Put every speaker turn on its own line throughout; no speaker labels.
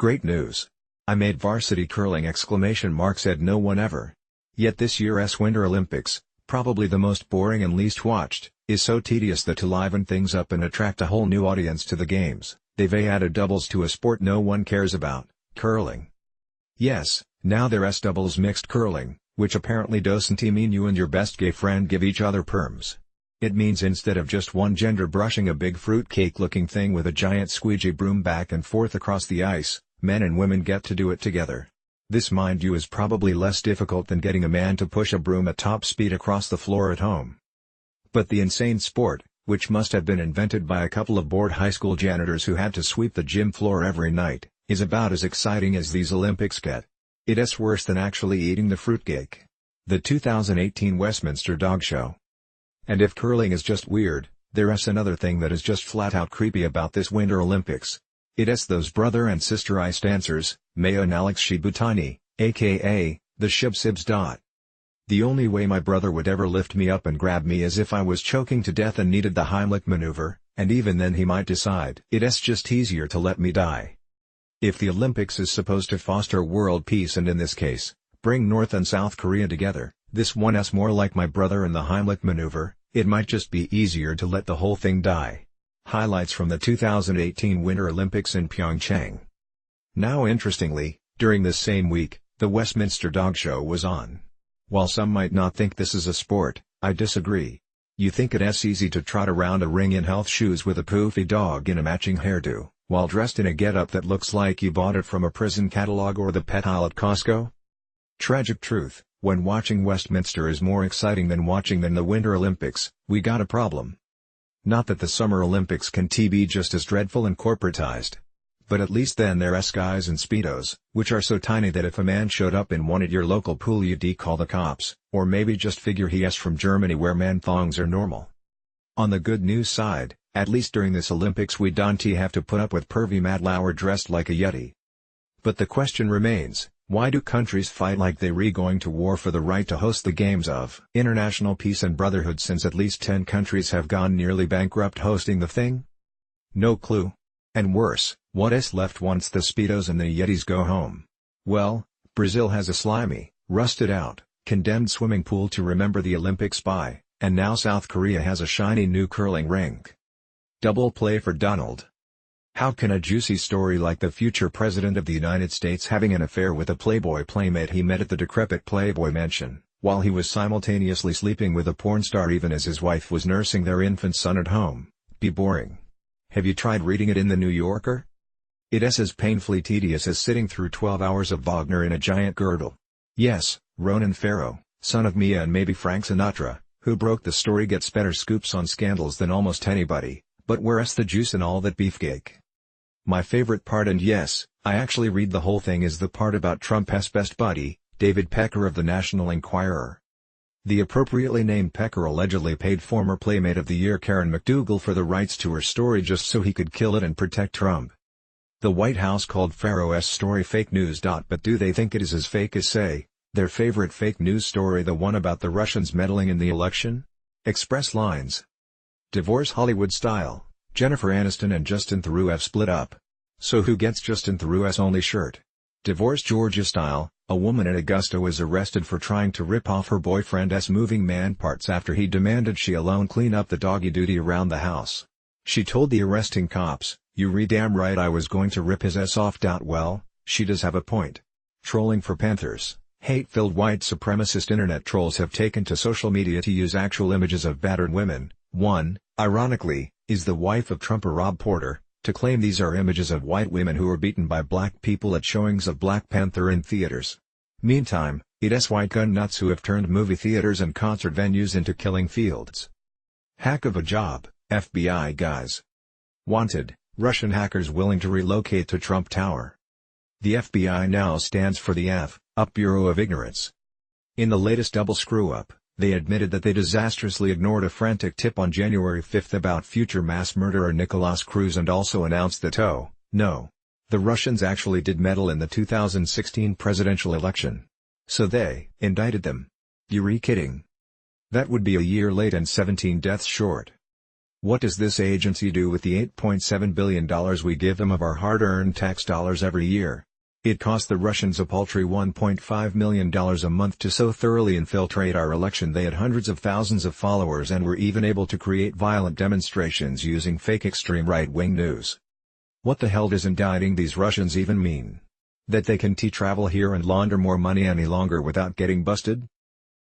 Great news. I made varsity curling ! Said no one ever. Yet this year's Winter Olympics, probably the most boring and least watched, is so tedious that to liven things up and attract a whole new audience to the games, they've added doubles to a sport no one cares about, curling. Yes, now there's doubles mixed curling, which apparently doesn't mean you and your best gay friend give each other perms. It means instead of just one gender brushing a big fruitcake-looking thing with a giant squeegee broom back and forth across the ice, men and women get to do it together. This, mind you, is probably less difficult than getting a man to push a broom at top speed across the floor at home. But the insane sport, which must have been invented by a couple of bored high school janitors who had to sweep the gym floor every night, is about as exciting as these Olympics get. It's worse than actually eating the fruitcake. The 2018 Westminster Dog Show. And if curling is just weird, there's another thing that is just flat out creepy about this Winter Olympics. It's those brother and sister ice dancers, Maya and Alex Shibutani, aka, the Shib-Sibs. The only way my brother would ever lift me up and grab me is if I was choking to death and needed the Heimlich maneuver, and even then he might decide it's just easier to let me die. If the Olympics is supposed to foster world peace and in this case, bring North and South Korea together, this one's more like my brother and the Heimlich maneuver. It might just be easier to let the whole thing die. Highlights from the 2018 Winter Olympics in Pyeongchang. Now interestingly, during this same week, the Westminster Dog Show was on. While some might not think this is a sport, I disagree. You think it's easy to trot around a ring in health shoes with a poofy dog in a matching hairdo, while dressed in a getup that looks like you bought it from a prison catalog or the pet aisle at Costco? Tragic truth. When watching Westminster is more exciting than the Winter Olympics, we got a problem. Not that the Summer Olympics can be just as dreadful and corporatized. But at least then there's guys in Speedos, which are so tiny that if a man showed up in one at your local pool you'd call the cops, or maybe just figure he's from Germany where man thongs are normal. On the good news side, at least during this Olympics we don't have to put up with pervy Matt Lauer dressed like a Yeti. But the question remains, why do countries fight like they're going to war for the right to host the games of international peace and brotherhood since at least 10 countries have gone nearly bankrupt hosting the thing? No clue. And worse, what's left once the Speedos and the Yetis go home? Well, Brazil has a slimy, rusted-out, condemned swimming pool to remember the Olympics by, and now South Korea has a shiny new curling rink. Double play for Donald. How can a juicy story like the future President of the United States having an affair with a Playboy playmate he met at the decrepit Playboy mansion, while he was simultaneously sleeping with a porn star even as his wife was nursing their infant son at home, be boring? Have you tried reading it in The New Yorker? It's as painfully tedious as sitting through 12 hours of Wagner in a giant girdle. Yes, Ronan Farrow, son of Mia and maybe Frank Sinatra, who broke the story, gets better scoops on scandals than almost anybody, but where's the juice in all that beefcake? My favorite part, and yes, I actually read the whole thing, is the part about Trump's best buddy, David Pecker of the National Enquirer. The appropriately named Pecker allegedly paid former Playmate of the Year Karen McDougal for the rights to her story just so he could kill it and protect Trump. The White House called Farrow's story fake news. But do they think it is as fake as, say, their favorite fake news story, the one about the Russians meddling in the election? Express Lines. Divorce Hollywood style. Jennifer Aniston and Justin Theroux split up. So who gets Justin Theroux's only shirt? Divorce Georgia style. A woman in Augusta was arrested for trying to rip off her boyfriend's moving man parts after he demanded she alone clean up the doggy duty around the house. She told the arresting cops, "You damn right I was going to rip his ass off." Well, she does have a point. Trolling for Panthers. Hate-filled white supremacist internet trolls have taken to social media to use actual images of battered women. One, ironically, is the wife of Trumper Rob Porter, to claim these are images of white women who were beaten by black people at showings of Black Panther in theaters. Meantime, it's white gun nuts who have turned movie theaters and concert venues into killing fields. Hack of a job, FBI guys. Wanted, Russian hackers willing to relocate to Trump Tower. The FBI now stands for the Up Bureau of Ignorance. In the latest double screw-up, they admitted that they disastrously ignored a frantic tip on January 5 about future mass murderer Nicolas Cruz and also announced that, oh, no, the Russians actually did meddle in the 2016 presidential election. So they indicted them. You're kidding. That would be a year late and 17 deaths short. What does this agency do with the $8.7 billion we give them of our hard-earned tax dollars every year? It cost the Russians a paltry $1.5 million a month to so thoroughly infiltrate our election. They had hundreds of thousands of followers and were even able to create violent demonstrations using fake extreme right-wing news. What the hell does indicting these Russians even mean? That they can travel here and launder more money any longer without getting busted?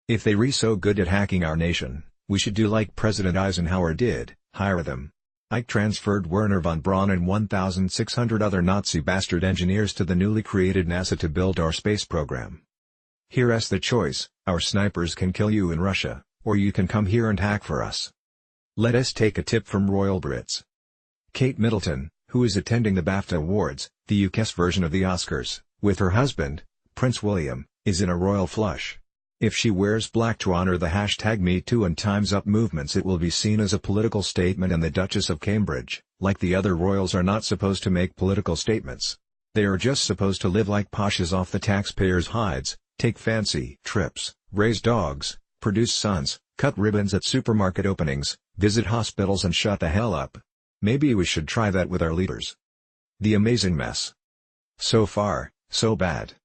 If they re so good at hacking our nation, we should do like President Eisenhower did, hire them. Ike transferred Werner von Braun and 1,600 other Nazi bastard engineers to the newly created NASA to build our space program. Here's the choice: our snipers can kill you in Russia, or you can come here and hack for us. Let us take a tip from Royal Brits. Kate Middleton, who is attending the BAFTA Awards, the UK's version of the Oscars, with her husband, Prince William, is in a royal flush. If she wears black to honor the #MeToo and Time's Up movements, it will be seen as a political statement, and the Duchess of Cambridge, like the other royals, are not supposed to make political statements. They are just supposed to live like poshes off the taxpayers' hides, take fancy trips, raise dogs, produce sons, cut ribbons at supermarket openings, visit hospitals, and shut the hell up. Maybe we should try that with our leaders. The amazing mess. So far, so bad.